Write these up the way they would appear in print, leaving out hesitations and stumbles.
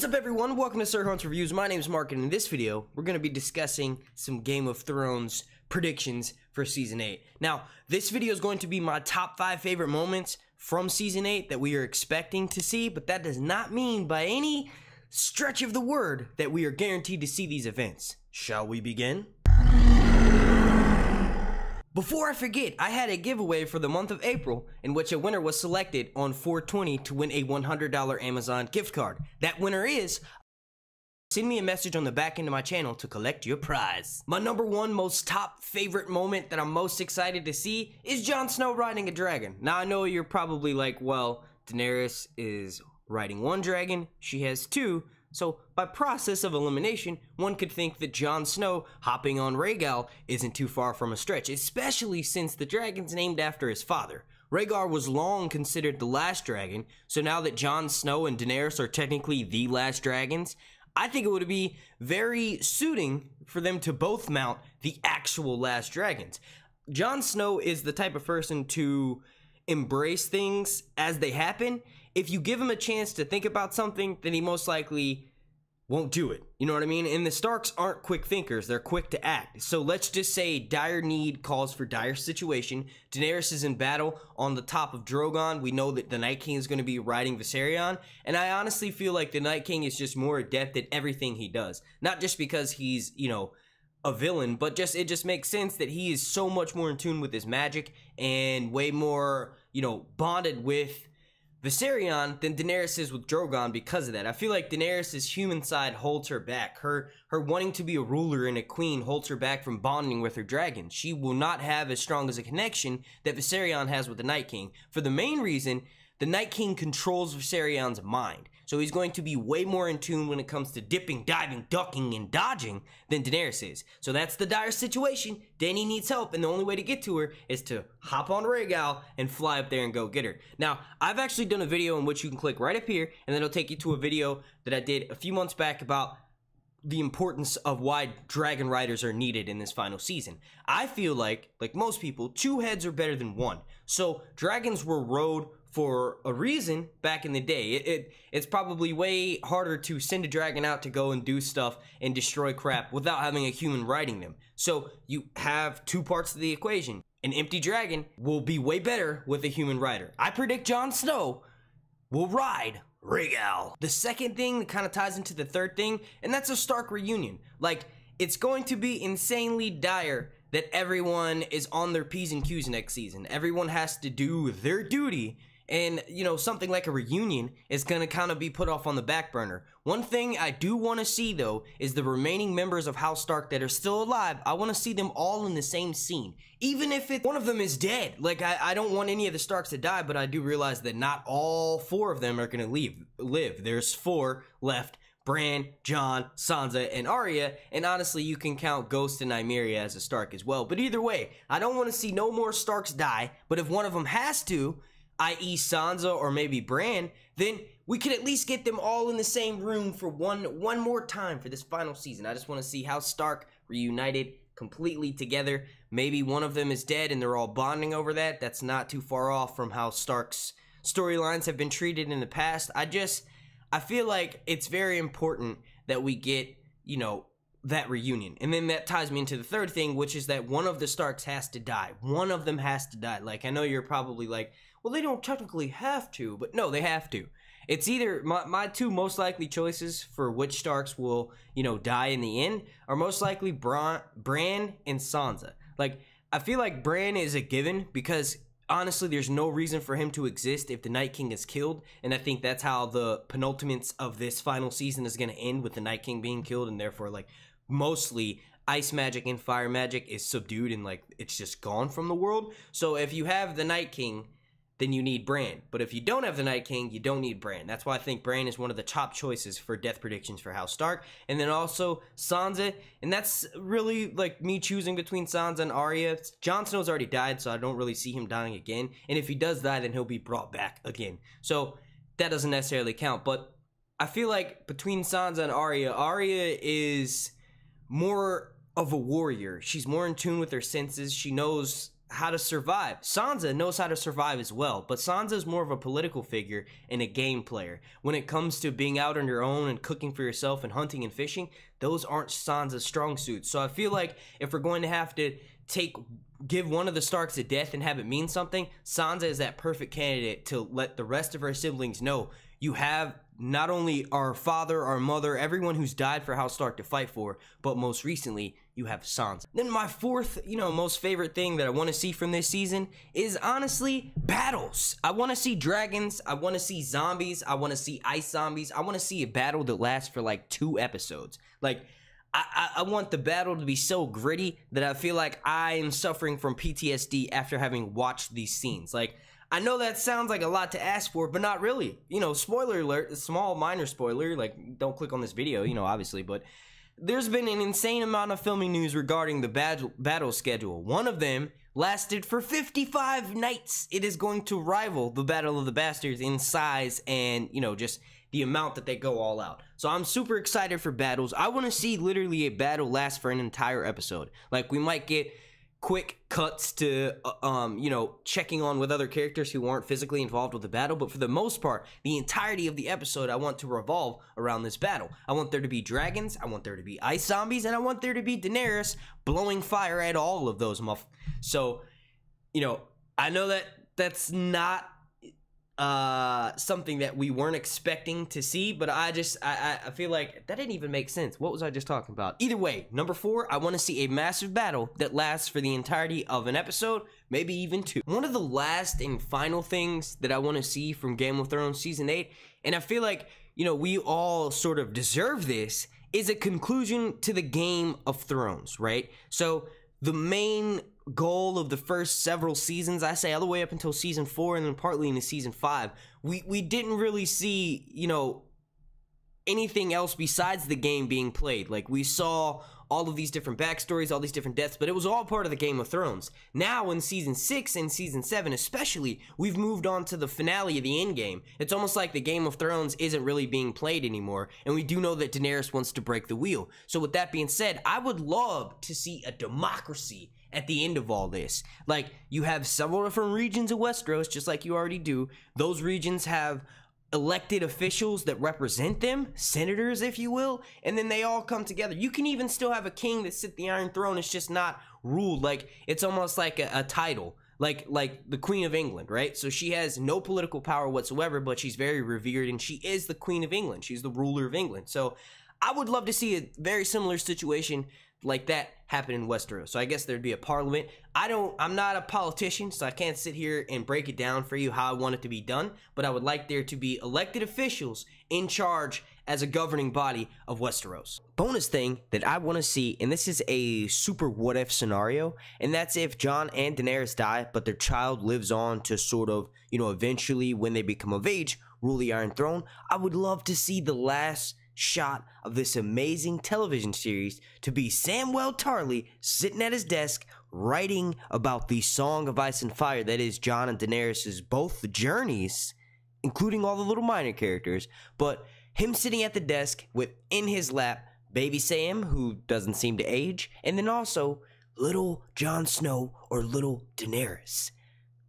What's up everyone, welcome to Sir Hunt's Reviews. My name is Mark, and in this video, we're going to be discussing some Game of Thrones predictions for Season 8. Now, this video is going to be my top 5 favorite moments from Season 8 that we are expecting to see, but that does not mean by any stretch of the word that we are guaranteed to see these events. Shall we begin? Before I forget, I had a giveaway for the month of April in which a winner was selected on 420 to win a $100 Amazon gift card. That winner is... Send me a message on the back end of my channel to collect your prize. My number one most top favorite moment that I'm most excited to see is Jon Snow riding a dragon. Now I know you're probably like, well, Daenerys is riding one dragon, she has two. So, by process of elimination, one could think that Jon Snow hopping on Rhaegal isn't too far from a stretch, especially since the dragon's named after his father. Rhaegar was long considered the last dragon, so now that Jon Snow and Daenerys are technically the last dragons, I think it would be very suiting for them to both mount the actual last dragons. Jon Snow is the type of person to embrace things as they happen. If you give him a chance to think about something, then he most likely won't do it. You know what I mean? And the Starks aren't quick thinkers. They're quick to act. So let's just say dire need calls for dire situation. Daenerys is in battle on the top of Drogon. We know that the Night King is going to be riding Valyrian. And I honestly feel like the Night King is just more adept at everything he does. Not just because he's, you know, a villain, but it just makes sense that he is so much more in tune with his magic and way more, you know, bonded with Valyrian than Daenerys is with Drogon because of that. I feel like Daenerys' human side holds her back. Her wanting to be a ruler and a queen holds her back from bonding with her dragon. She will not have as strong as a connection that Valyrian has with the Night King. For the main reason, the Night King controls Valyrian's mind. So he's going to be way more in tune when it comes to dipping, diving, ducking, and dodging than Daenerys is. So that's the dire situation. Dany needs help, and the only way to get to her is to hop on Rhaegal and fly up there and go get her. Now, I've actually done a video in which you can click right up here, and then it'll take you to a video that I did a few months back about the importance of why dragon riders are needed in this final season. I feel like most people, 2 heads are better than 1. So dragons were rode for a reason back in the day. It's probably way harder to send a dragon out to go and do stuff and destroy crap without having a human riding them. So you have 2 parts of the equation. An empty dragon will be way better with a human rider. I predict Jon Snow will ride Rhaegal. The second thing that kind of ties into the third thing, and that's a Stark reunion. Like, it's going to be insanely dire that everyone is on their P's and Q's next season. Everyone has to do their duty. And, you know, something like a reunion is going to kind of be put off on the back burner. One thing I do want to see, though, is the remaining members of House Stark that are still alive. I want to see them all in the same scene. Even if one of them is dead. Like, I don't want any of the Starks to die, but I do realize that not all 4 of them are going to live. There's 4 left. Bran, Jon, Sansa, and Arya, and honestly, you can count Ghost and Nymeria as a Stark as well. But either way, I don't want to see no more Starks die, but if one of them has to, i.e. Sansa or maybe Bran, then we could at least get them all in the same room for one more time for this final season. I just want to see House Stark reunited completely together. Maybe one of them is dead and they're all bonding over that. That's not too far off from how Stark's storylines have been treated in the past. I feel like it's very important that we get, you know, that reunion. And then that ties me into the third thing, which is that one of the Starks has to die. One of them has to die. Like, I know you're probably like, well, they don't technically have to, but no, they have to. It's either my 2 most likely choices for which Starks will, you know, die in the end are most likely Bran and Sansa. Like, I feel like Bran is a given because honestly, there's no reason for him to exist if the Night King is killed, and I think that's how the penultimates of this final season is going to end, with the Night King being killed, and therefore, like, mostly ice magic and fire magic is subdued and, like, it's just gone from the world. So if you have the Night King, then you need Bran. But if you don't have the Night King, you don't need Bran. That's why I think Bran is one of the top choices for death predictions for House Stark. And then also Sansa, and that's really like me choosing between Sansa and Arya. Jon Snow's already died, so I don't really see him dying again. And if he does die, then he'll be brought back again. So that doesn't necessarily count. But I feel like between Sansa and Arya is more of a warrior. She's more in tune with her senses. She knows how to survive. Sansa knows how to survive as well, but Sansa is more of a political figure and a game player. When it comes to being out on your own and cooking for yourself and hunting and fishing, those aren't Sansa's strong suits. So I feel like if we're going to have to give one of the Starks a death and have it mean something, Sansa is that perfect candidate to let the rest of her siblings know you have not only our father, our mother, everyone who's died for House Stark to fight for, but most recently, you have Sansa. Then my fourth, most favorite thing that I want to see from this season is honestly battles. I want to see dragons. I want to see zombies. I want to see ice zombies. I want to see a battle that lasts for like 2 episodes. Like, I want the battle to be so gritty that I feel like I am suffering from PTSD after having watched these scenes. Like, I know that sounds like a lot to ask for, but not really. Spoiler alert, small minor spoiler, like don't click on this video, obviously, but there's been an insane amount of filming news regarding the battle schedule. One of them lasted for 55 nights. It is going to rival the Battle of the Bastards in size and, just the amount that they go all out. So I'm super excited for battles. I want to see literally a battle last for an entire episode. Like, we might get quick cuts to, checking on with other characters who aren't physically involved with the battle, but for the most part, the entirety of the episode I want to revolve around this battle. I want there to be dragons, I want there to be ice zombies, and I want there to be Daenerys blowing fire at all of those So, I know that that's not something that we weren't expecting to see, but I feel like that didn't even make sense. What was I just talking about? Either way, number 4, I want to see a massive battle that lasts for the entirety of an episode, maybe even 2. One of the last and final things that I want to see from Game of Thrones Season 8, and I feel like, we all sort of deserve this, is a conclusion to the Game of Thrones, right? So, the main goal of the first several seasons, I say all the way up until season 4 and then partly into season 5, we didn't really see, anything else besides the game being played. Like, we saw all of these different backstories, all these different deaths, but it was all part of the Game of Thrones. Now in season 6 and season 7 especially, we've moved on to the finale of the end game. It's almost like the Game of Thrones isn't really being played anymore, and we do know that Daenerys wants to break the wheel. So with that being said, I would love to see a democracy at the end of all this. Like, you have several different regions of Westeros, just like you already do. Those regions have elected officials that represent them, senators, if you will, and then they all come together. You can even still have a king that sits the Iron Throne. It's just not ruled. Like, it's almost like a title, like the Queen of England, right? So she has no political power whatsoever, but she's very revered, and she is the Queen of England. She's the ruler of England. So I would love to see a very similar situation like that happen in Westeros. So I guess there'd be a parliament. I'm not a politician, so I can't sit here and break it down for you how I want it to be done, but I would like there to be elected officials in charge as a governing body of Westeros. Bonus thing that I want to see, and this is a super what if scenario, and that's if Jon and Daenerys die, but their child lives on to sort of, eventually when they become of age, rule the Iron Throne. I would love to see the last shot of this amazing television series to be Samwell Tarly sitting at his desk writing about the Song of Ice and Fire that is Jon and Daenerys' both journeys, including all the little minor characters, but him sitting at the desk with in his lap baby Sam, who doesn't seem to age, and then also little Jon Snow or little Daenerys.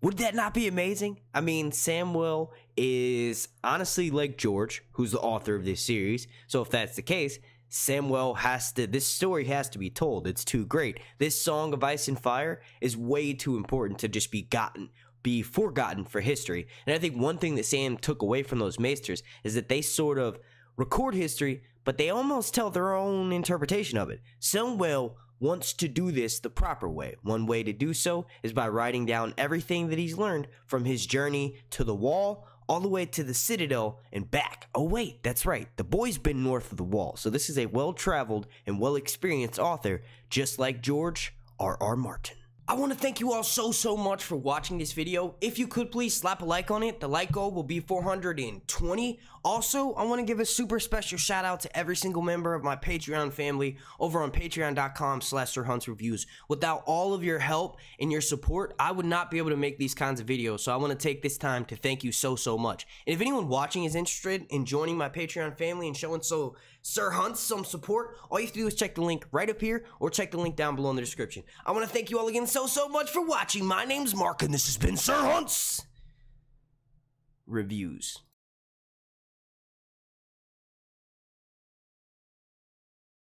Would that not be amazing? I mean, Samwell is honestly like George, who's the author of this series. So if that's the case, this story has to be told. It's too great. This Song of Ice and Fire is way too important to just be forgotten for history. And I think one thing that Sam took away from those maesters is that they sort of record history, but they almost tell their own interpretation of it. Samwell wants to do this the proper way. One way to do so is by writing down everything that he's learned from his journey to the Wall, all the way to the Citadel and back. Oh wait, that's right, the boy's been north of the Wall, so this is a well-traveled and well-experienced author, just like George R.R. Martin. I want to thank you all so much for watching this video. If you could please slap a like on it. The like goal will be 420 Also, I want to give a super special shout out to every single member of my Patreon family over on patreon.com/SirHuntsReviews. Without all of your help and your support, I would not be able to make these kinds of videos. So I want to take this time to thank you so much. And if anyone watching is interested in joining my Patreon family and showing Sir Hunts some support, all you have to do is check the link right up here or check the link down below in the description. I want to thank you all again so much for watching. My name's Mark and this has been Sir Hunts Reviews.